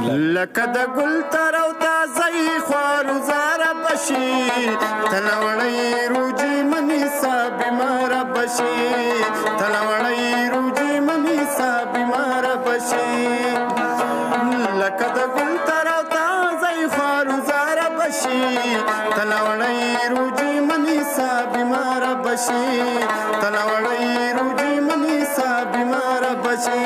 لکه د ګل تر او تازه خوارو زاره بشي تلوړی روجي منی سا بیمار بشي تلوړی روجي منی سا بیمار بشي لکه د ګل تر او تازه خوارو زاره بشي تلوړی روجي منی سا بیمار بشي تلوړی روجي منی سا بیمار بشي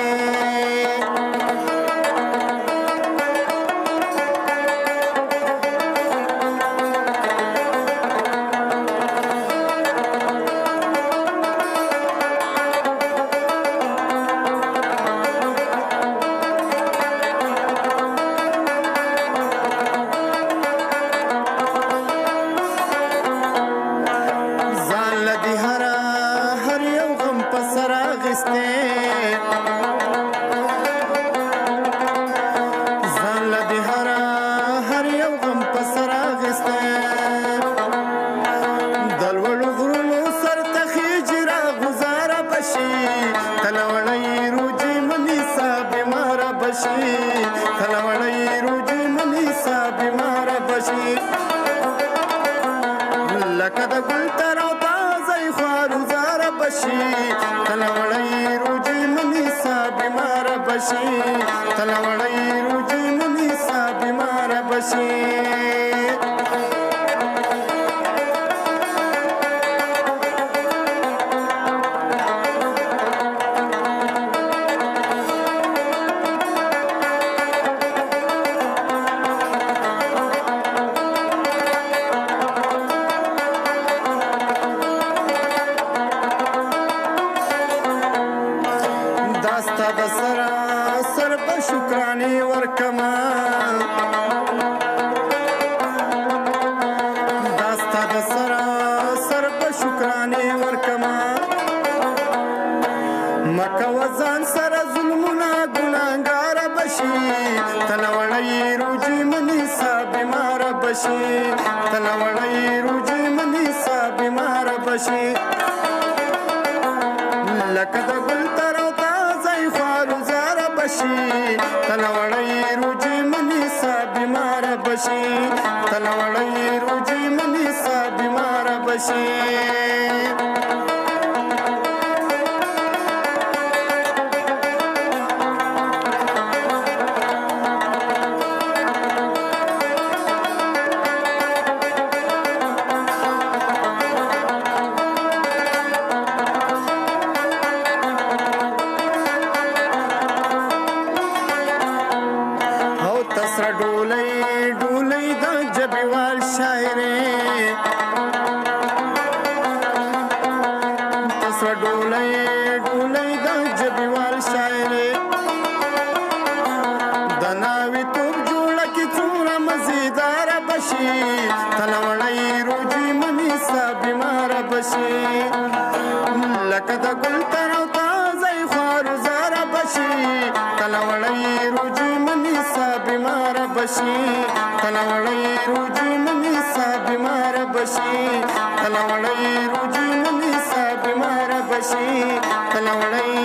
لکه د ګل تر او تازه خوارو زاره بشي تلوړی روجي منی سا بیمار بشي تلوړی روجي منی سا بیمار بشي داستا د سرا سر په شکرانی ورکما داستا د سرا سر په شکرانی ورکما مکه وزان سره ظلمونه ګناګار بشي تلوړی روجي منی سا بیمار بشي تلوړی روجي منی سا بیمار بشي لکه د ګل تر او تازه خوارو زاره بشي تلوړی روجي منی سا بیمار بشي تلوړی روجي منی سا بیمار بشي تسر ډولۍ ډولۍ د جبیوال شاعرې تسر ډولۍ ډولۍ د جبیوال شاعرې د ناوې توپ جوړه کې څومره مزیداره بشي تلوړی روجي منی سا بیمار بشي لکه د ګل تر او تازه خوارو زاره بشي تلوړی روجي منی سا بیمار بشي تلوړی روجي منی سا بیمار بشي تلوړی روجي منی سا بیمار بشي تلوړی